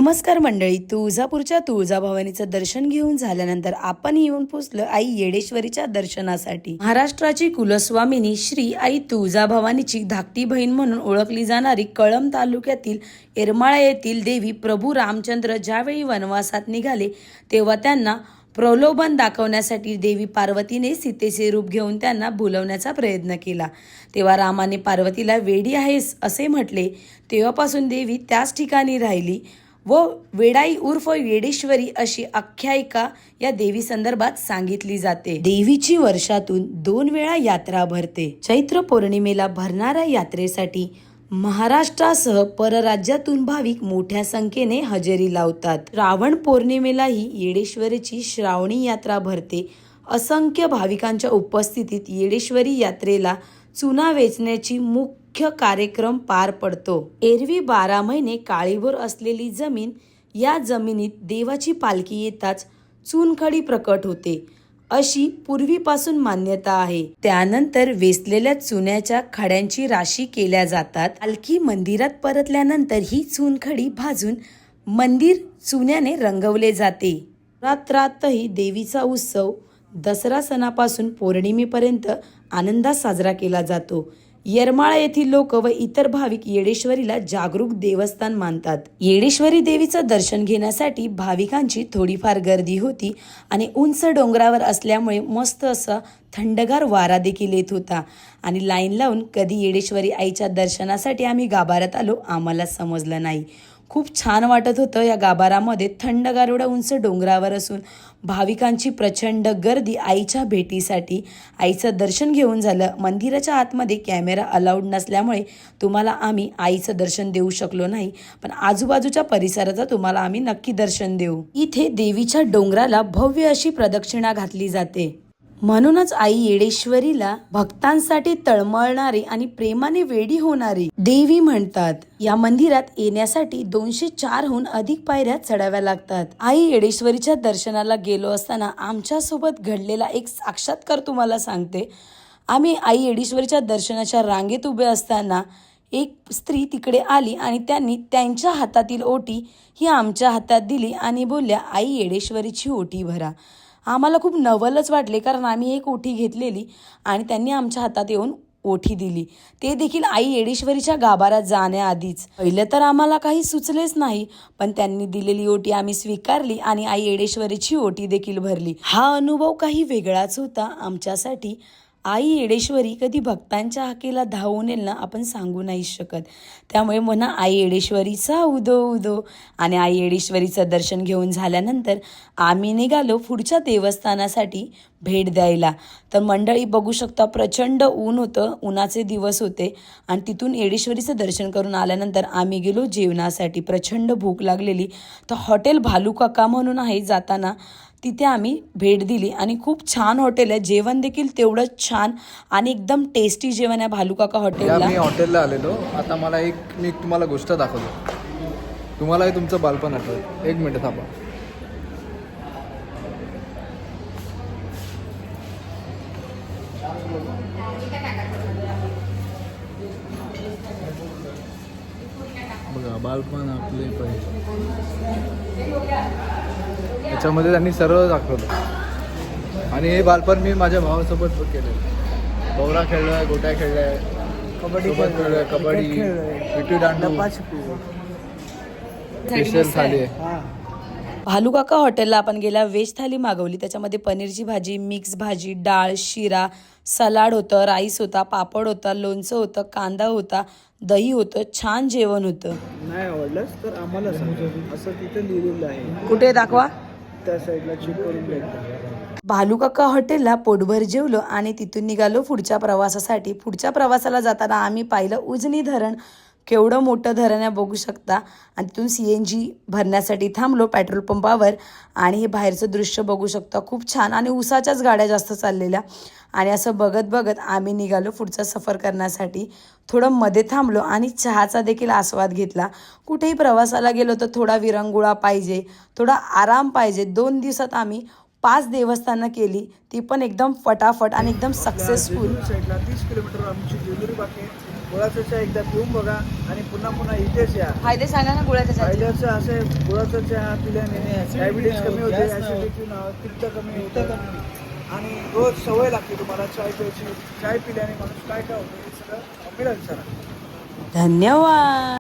नमस्कार मंडळी, तुळजापूरच्या तुळजाभवानीचं दर्शन घेऊन झाल्यानंतर आपण येऊन पोचलो आई येडेश्वरीच्या दर्शनासाठी। महाराष्ट्राची कुलस्वामिनी श्री आई तुळजाभवानीची धाकटी बहीण म्हणून ओळखली जाणारी कळंब तालुक्यातील येरमाळा येथील देवी प्रभू रामचंद्र ज्यावेळी वनवासात निघाले तेव्हा त्यांना प्रलोभन दाखवण्यासाठी देवी पार्वतीने सीतेचे रूप घेऊन त्यांना भुलवण्याचा प्रयत्न केला। तेव्हा रामाने पार्वतीला वेडी आहेस असे म्हटले। तेव्हापासून देवी त्याच ठिकाणी राहिली व वेडाई उर्फ येडेश्वरी अशी आख्यायिका या देवी संदर्भात सांगितली जाते। देवीची वर्षातून 2 वेळा यात्रा भरते। चैत्र पौर्णिमेला भरणाऱ्या यात्रेसाठी महाराष्ट्रासह परराज्यातून भाविक मोठ्या संख्येने हजेरी लावतात। श्रावण पौर्णिमेलाही येडेश्वरीची श्रावणी यात्रा भरते। असंख्य भाविकांच्या उपस्थितीत येडेश्वरी यात्रेला चुना वेचण्याची मुख्य कार्यक्रम पार पडतो। एरवी 12 महिने काळीभोर असलेली जमीन, या जमिनीत देवाची पालखी येताच चुनखडी प्रकट होते अशी पूर्वीपासून मान्यता आहे। त्यानंतर वेचलेल्या चुन्याच्या खड्यांची राशी केल्या जातात। पालखी मंदिरात परतल्यानंतर ही चुनखडी भाजून मंदिर चुन्याने रंगवले जाते। रात्रातही देवीचा उत्सव दसरा सणापासून पौर्णिमेपर्यंत आनंदात साजरा केला जातो। येरमाळा येथील लोक व इतर भाविक येडेश्वरीला जागरूक देवस्थान मानतात। येडेश्वरी देवीचं दर्शन घेण्यासाठी भाविकांची थोडीफार गर्दी होती आणि उंच डोंगरावर असल्यामुळे मस्त असा थंडगार वारा देखील येत होता आणि लाईन लावून कधी येडेश्वरी आईच्या दर्शनासाठी आम्ही गाभाऱ्यात आलो आम्हाला समजलं नाही। खूप छान वाटत होतं या गाभारामध्ये, थंडगार एवढ्या उंच डोंगरावर असून भाविकांची प्रचंड गर्दी आईच्या भेटीसाठी। आईचं दर्शन घेऊन झालं। मंदिराच्या आतमध्ये कॅमेरा अलाउड नसल्यामुळे तुम्हाला आम्ही आईचं दर्शन देऊ शकलो नाही, पण आजूबाजूच्या परिसराचं तुम्हाला आम्ही नक्की दर्शन देऊ। इथे देवीच्या डोंगराला भव्य अशी प्रदक्षिणा घातली जाते। म्हणूनच आई येडेश्वरीला भक्तांसाठी तळमळणारी आणि प्रेमाने वेडी होणारी देवी म्हणतात। या मंदिरात येण्यासाठी 204हून अधिक पायऱ्या चढाव्या लागतात। आई येडेश्वरीच्या दर्शनाला गेलो असताना आमच्या सोबत घडलेला एक साक्षात्कार तुम्हाला सांगते। आम्ही आई येडेश्वरीच्या दर्शनाच्या रांगेत उभे असताना एक स्त्री तिकडे आली आणि त्यांनी त्यांच्या हातातील ओटी ही आमच्या हातात दिली आणि बोलल्या, आई येडेश्वरीची ओटी भरा। आम्हाला खूप नवलच वाटले, कारण आम्ही एक ओठी घेतलेली आणि त्यांनी आमच्या हातात येऊन ओठी दिली, ते देखील आई येडेश्वरीच्या गाभाऱ्यात जाण्याआधीच। पहिलं तर आम्हाला काही सुचलेच नाही, पण त्यांनी दिलेली ओटी आम्ही स्वीकारली आणि आई येडेश्वरीची ओटी देखील भरली। हा अनुभव काही वेगळाच होता आमच्यासाठी। आई येडेश्वरी कधी भक्तांच्या हाकेला धावून येईल ना, आपण सांगू नाही शकत। त्यामुळे म्हणा आई येडेश्वरीचा उदो उदो। आणि आई येडेश्वरीचं दर्शन घेऊन झाल्यानंतर आम्ही निघालो पुढच्या देवस्थानासाठी भेट द्यायला। तर मंडळी बघू शकता, प्रचंड ऊन होतं, उन्हाचे दिवस होते आणि तिथून येडेश्वरीचं दर्शन करून आल्यानंतर आम्ही गेलो जेवणासाठी। प्रचंड भूक लागलेली, तर हॉटेल भालूकाका म्हणून आहे, जाताना तिथे आम्ही भेट दिली आणि खूप छान हॉटेल आहे। जेवण देखील तेवढंच छान आणि एकदम टेस्टी जेवण आहे भालूकाका हॉटेलला। मी हॉटेलला आलेलो। आता मला मी तुम्हाला गोष्ट दाखवतो, तुम्हालाही तुमचं बालपण आठवतं। 1 मिनिट थांबा। बघा बालपण आपले पहिले, याच्यामध्ये त्यांनी सर्व दाखवलं। आणि हे बालपण मी माझ्या भावासोबत केलं। भोवरा खेळलोय, गोट्या खेळलोय, कबड्डी खेळलोय, कबड्डी, विटी दांडू, स्पेशल थाली आहे। भालूकाका हॉटेलला आपण गेल्या व्हेज थाली मागवली। त्याच्यामध्ये पनीरची भाजी, मिक्स भाजी, डाळ, शिरा, सलाड होतं, राईस होता, पापड होता, लोणचं होतं, कांदा होता, दही होतं, छान जेवण होतं। नाही आवडलंच तर आम्हाला सांगा, असं तिथे लिहिलेलं आहे। कुठे दाखवा, त्या साईडला चेक करून भेटतं। भालूकाका हॉटेलला पोटभर जेवलो आणि तिथून निघालो पुढच्या प्रवासासाठी। पुढच्या प्रवासाला जाताना आम्ही पाहिलं उजनी धरण। केवढं मोठं धरण आहे बघू शकता। आणि तिथून CNG भरण्यासाठी थांबलो पेट्रोल पंपावर आणि हे बाहेरचं दृश्य बघू शकता, खूप छान। आणि उसाच्याच गाड्या जास्त चाललेल्या आणि असं बघत बघत आम्ही निघालो पुढचा सफर करण्यासाठी। थोडं मध्ये थांबलो आणि चहाचा देखील आस्वाद घेतला। कुठेही प्रवासाला गेलो तर थोडा विरंगुळा पाहिजे, थोडा आराम पाहिजे। 2 दिवसात आम्ही 5 देवस्थानं केली, ती पण एकदम फटाफट आणि एकदम सक्सेसफुल। 30 किलोमीटर आमची जेजुरी बाकी आहे। गुळाचा चहा एकदा पिऊन बघा आणि पुन्हा पुन्हा इथेच या. फायदे सांगा ना गुळाच्या चहाचे. फायद्याचं असे गुळाचा चहा पिल्याने डायबिटीज कमी होते, ऍसिडिटी पित्त कमी होतं आणि रोज सवय लागते तुम्हाला चाय प्यायची. चाय पिल्याने माणूस काय काय होतं हे सगळं आपल्याला विचारा. धन्यवाद.